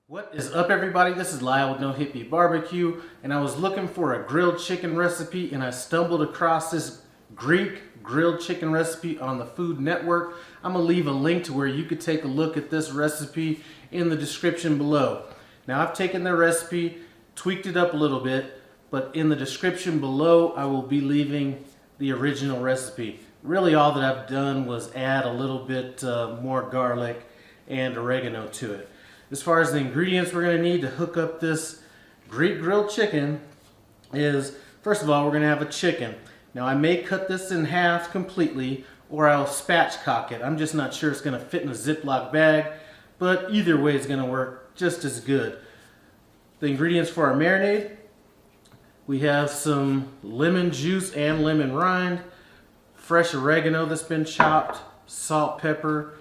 What is up, everybody? This is Lyle with No Hippie Barbecue, and I was looking for a grilled chicken recipe, and I stumbled across this Greek grilled chicken recipe on the Food Network. I'm gonna leave a link to where you could take a look at this recipe in the description below. Now, I've taken the recipe, tweaked it up a little bit, but in the description below I will be leaving the original recipe. Really, all that I've done was add a little bit more garlic and oregano to it. As far as the ingredients we're going to need to hook up this Greek grilled chicken is, first of all, we're going to have a chicken. Now, I may cut this in half completely, or I'll spatchcock it. I'm just not sure it's going to fit in a Ziploc bag, but either way is going to work just as good. The ingredients for our marinade: we have some lemon juice and lemon rind, fresh oregano that's been chopped, salt, pepper,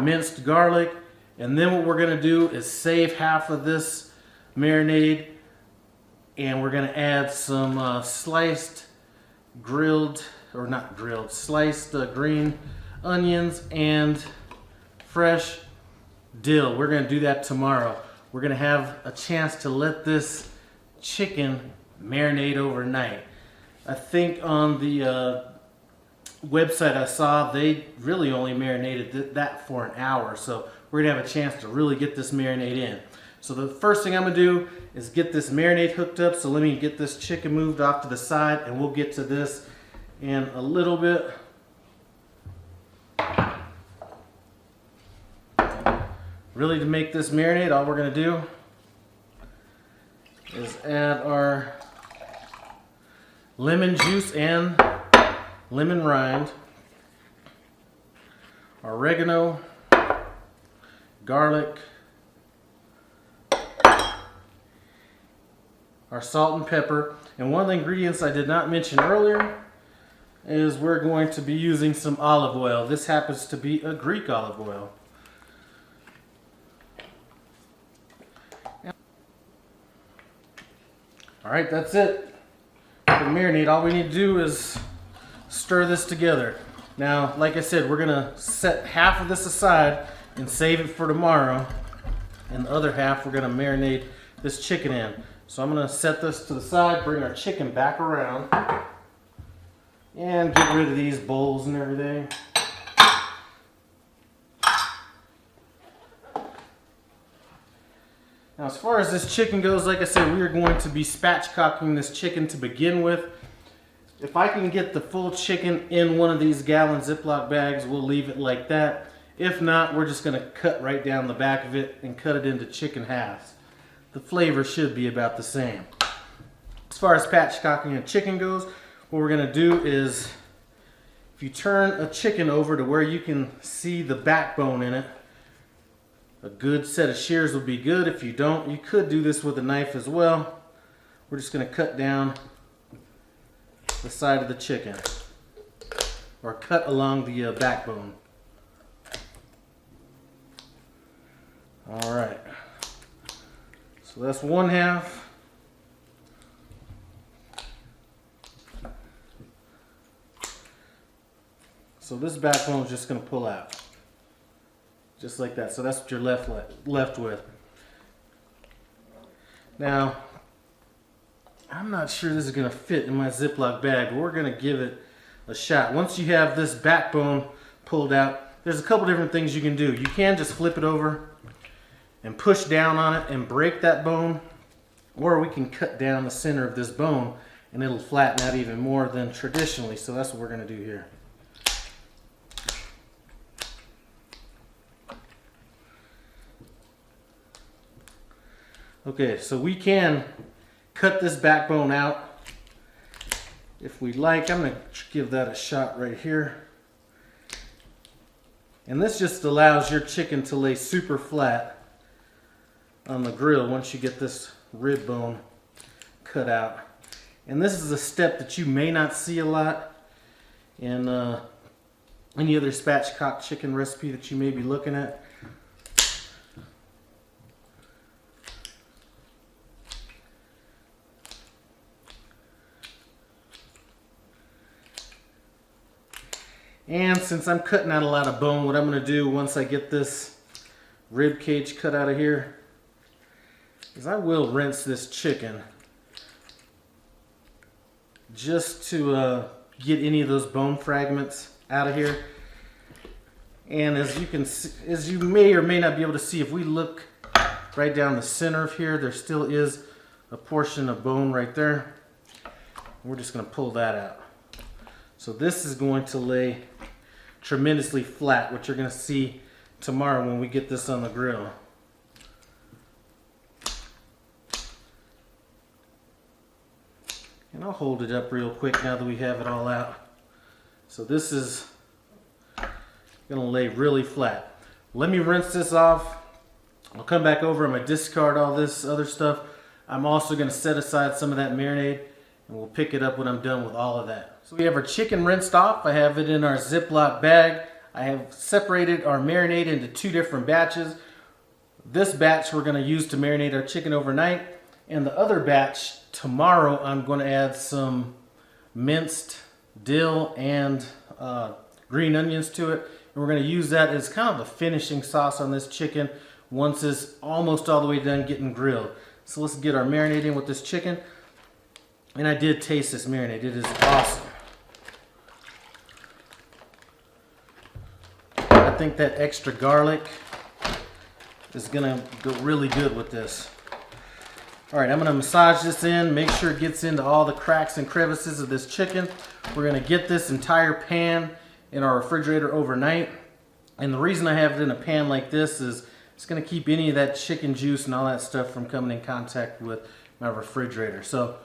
minced garlic. And then what we're going to do is save half of this marinade, and we're going to add some sliced green onions and fresh dill. We're going to do that tomorrow. We're going to have a chance to let this chicken marinate overnight. I think on the website I saw, they really only marinated that for an hour, so we're gonna have a chance to really get this marinade in. So the first thing I'm gonna do is get this marinade hooked up. So let me get this chicken moved off to the side, and we'll get to this in a little bit. Really, to make this marinade, all we're gonna do is add our lemon juice and lemon rind, oregano, garlic, our salt and pepper. And one of the ingredients I did not mention earlier is we're going to be using some olive oil. This happens to be a Greek olive oil. Alright, that's it. For marinade, all we need to do is stir this together. Now, like I said, we're gonna set half of this aside and save it for tomorrow, and the other half we're gonna marinate this chicken in. So I'm gonna set this to the side, bring our chicken back around, and get rid of these bowls and everything. Now, as far as this chicken goes, like I said, we are going to be spatchcocking this chicken to begin with. If I can get the full chicken in one of these gallon Ziploc bags, we'll leave it like that. If not, we're just going to cut right down the back of it and cut it into chicken halves. The flavor should be about the same. As far as spatchcocking a chicken goes, what we're going to do is, if you turn a chicken over to where you can see the backbone in it, a good set of shears will be good. If you don't, you could do this with a knife as well. We're just going to cut down the side of the chicken, or cut along the backbone. Alright, so that's one half. So this backbone is just going to pull out. Just like that. So that's what you're left with. Now, I'm not sure this is going to fit in my Ziploc bag, but we're going to give it a shot. Once you have this backbone pulled out, there's a couple different things you can do. You can just flip it over and push down on it and break that bone, or we can cut down the center of this bone and it'll flatten out even more than traditionally. So that's what we're going to do here. Okay, so we can cut this backbone out if we like. I'm going to give that a shot right here. And this just allows your chicken to lay super flat on the grill once you get this rib bone cut out. And this is a step that you may not see a lot in any other spatchcock chicken recipe that you may be looking at. And since I'm cutting out a lot of bone, what I'm going to do once I get this rib cage cut out of here, is I will rinse this chicken just to get any of those bone fragments out of here. And as you can see, as you may or may not be able to see, if we look right down the center of here, there still is a portion of bone right there. We're just going to pull that out. So this is going to lay tremendously flat, which you're going to see tomorrow when we get this on the grill. And I'll hold it up real quick now that we have it all out. So this is going to lay really flat. Let me rinse this off. I'll come back over. I'm going to discard all this other stuff. I'm also going to set aside some of that marinade, and we'll pick it up when I'm done with all of that. So we have our chicken rinsed off. I have it in our Ziploc bag. I have separated our marinade into 2 different batches. This batch we're going to use to marinate our chicken overnight, and the other batch tomorrow I'm going to add some minced dill and green onions to it. And we're going to use that as kind of the finishing sauce on this chicken once it's almost all the way done getting grilled. So let's get our marinade in with this chicken. And I did taste this marinade. It is awesome. I think that extra garlic is going to go really good with this. All right, I'm going to massage this in, make sure it gets into all the cracks and crevices of this chicken. We're going to get this entire pan in our refrigerator overnight. And the reason I have it in a pan like this is it's going to keep any of that chicken juice and all that stuff from coming in contact with my refrigerator. So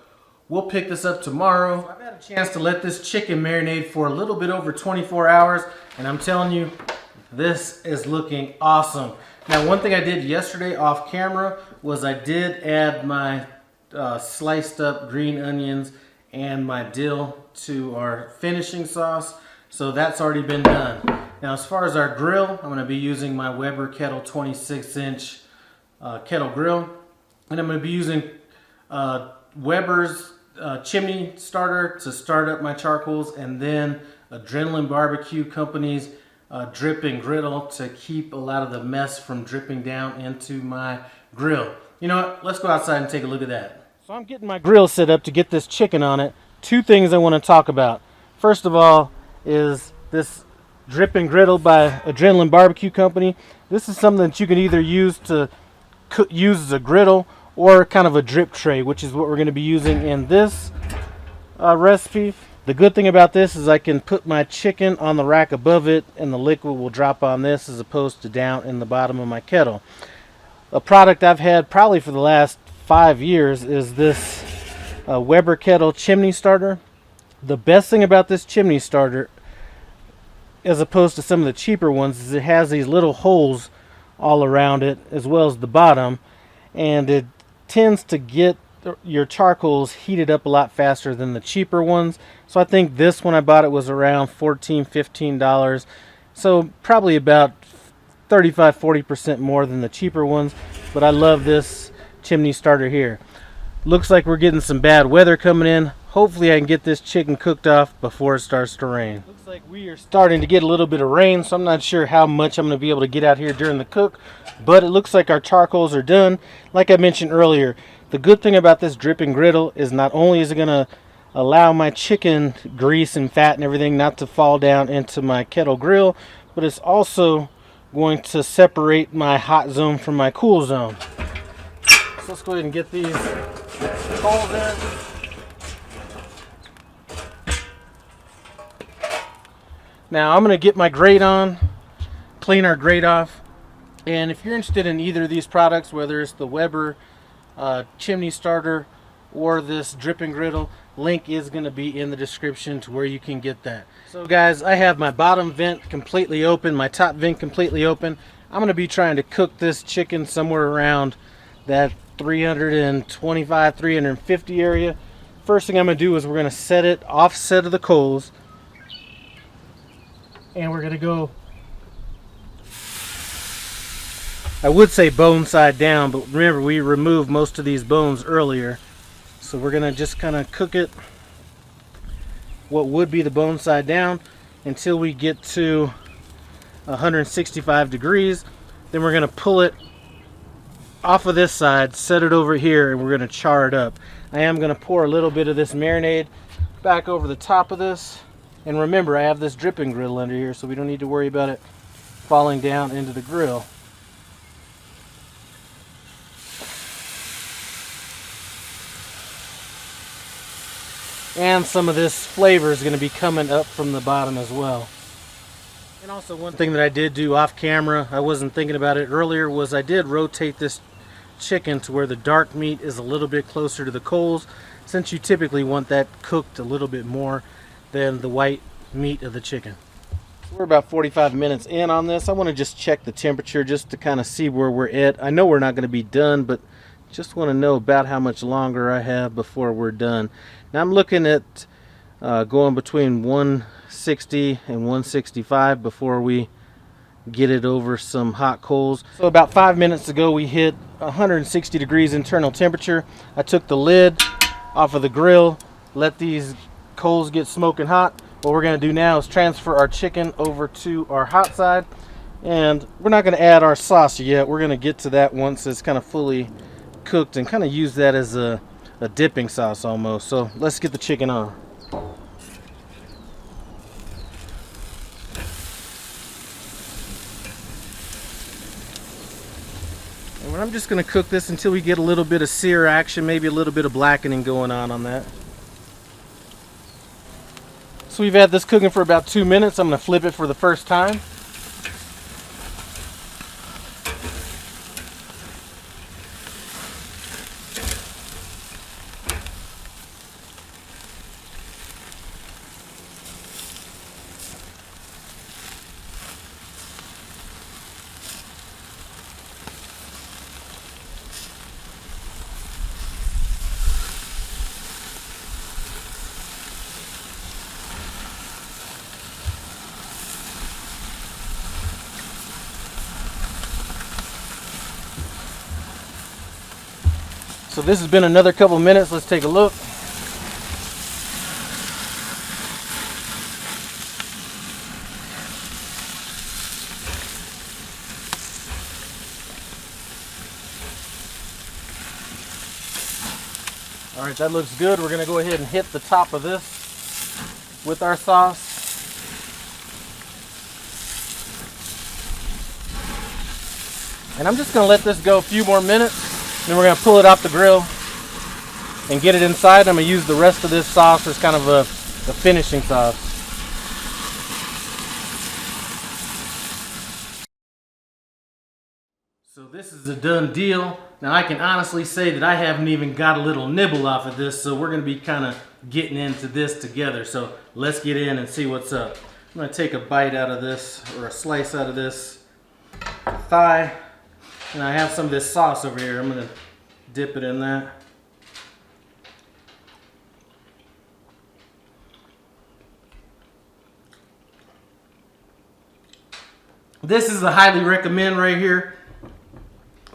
we'll pick this up tomorrow. I've had a chance to let this chicken marinate for a little bit over 24 hours, and I'm telling you, this is looking awesome. Now, one thing I did yesterday off camera was I did add my sliced up green onions and my dill to our finishing sauce. So that's already been done. Now, as far as our grill, I'm going to be using my Weber Kettle 26-inch Kettle grill. And I'm going to be using Weber's chimney starter to start up my charcoals, and then Adrenaline Barbecue Company's drip and griddle to keep a lot of the mess from dripping down into my grill. You know what? Let's go outside and take a look at that. So I'm getting my grill set up to get this chicken on it. 2 things I want to talk about. First of all is this drip and griddle by Adrenaline Barbecue Company. This is something that you can either use to use as a griddle or kind of a drip tray, which is what we're going to be using in this recipe. The good thing about this is I can put my chicken on the rack above it and the liquid will drop on this as opposed to down in the bottom of my kettle. A product I've had probably for the last 5 years is this Weber Kettle chimney starter. The best thing about this chimney starter, as opposed to some of the cheaper ones, is it has these little holes all around it as well as the bottom, and it tends to get your charcoals heated up a lot faster than the cheaper ones. So I think this one I bought it was around $14-15, so probably about 35-40% more than the cheaper ones. But I love this chimney starter here. Looks like we're getting some bad weather coming in. Hopefully I can get this chicken cooked off before it starts to rain. Looks like we are starting to get a little bit of rain, so I'm not sure how much I'm going to be able to get out here during the cook, but it looks like our charcoals are done. Like I mentioned earlier, the good thing about this drip and griddle is not only is it going to allow my chicken grease and fat and everything not to fall down into my kettle grill, but it's also going to separate my hot zone from my cool zone. So let's go ahead and get these coals in. Now I'm going to get my grate on, clean our grate off, and if you're interested in either of these products, whether it's the Weber chimney starter or this drip and griddle, link is going to be in the description to where you can get that. So guys, I have my bottom vent completely open, my top vent completely open. I'm going to be trying to cook this chicken somewhere around that 325, 350 area. First thing I'm going to do is we're going to set it offset of the coals, and we're going to go, I would say bone side down, but remember we removed most of these bones earlier. So we're going to just kind of cook it what would be the bone side down until we get to 165 degrees. Then we're going to pull it off of this side, set it over here, and we're going to char it up. I am going to pour a little bit of this marinade back over the top of this. And remember, I have this dripping griddle under here, so we don't need to worry about it falling down into the grill. And some of this flavor is going to be coming up from the bottom as well. And also one thing that I did do off camera, I wasn't thinking about it earlier, was I did rotate this chicken to where the dark meat is a little bit closer to the coals, since you typically want that cooked a little bit more than the white meat of the chicken. We're about 45 minutes in on this. I want to just check the temperature just to kind of see where we're at. I know we're not going to be done, but just want to know about how much longer I have before we're done. Now I'm looking at going between 160 and 165 before we get it over some hot coals. So about 5 minutes ago we hit 160 degrees internal temperature. I took the lid off of the grill, let these coals get smoking hot. What we're going to do now is transfer our chicken over to our hot side, and we're not going to add our sauce yet. We're going to get to that once it's kind of fully cooked and kind of use that as a dipping sauce almost. So let's get the chicken on. And I'm just going to cook this until we get a little bit of sear action, maybe a little bit of blackening going on that. So we've had this cooking for about 2 minutes. I'm going to flip it for the first time. So this has been another couple minutes. Let's take a look. All right, that looks good. We're going to go ahead and hit the top of this with our sauce. And I'm just going to let this go a few more minutes. Then we're going to pull it off the grill and get it inside. I'm going to use the rest of this sauce as kind of a finishing sauce. So this is a done deal. Now I can honestly say that I haven't even got a little nibble off of this, so we're going to be kind of getting into this together. So let's get in and see what's up. I'm going to take a bite out of this, or a slice out of this thigh. And I have some of this sauce over here. I'm going to dip it in that. This is a highly recommend right here.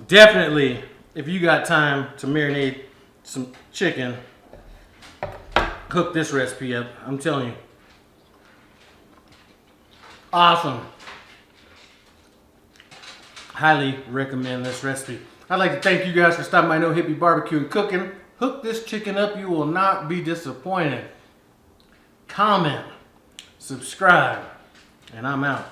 Definitely, if you got time to marinate some chicken, cook this recipe up. I'm telling you. Awesome. Highly recommend this recipe. I'd like to thank you guys for stopping by No Hippie Barbecue and cooking. Hook this chicken up. You will not be disappointed. Comment, subscribe, and I'm out.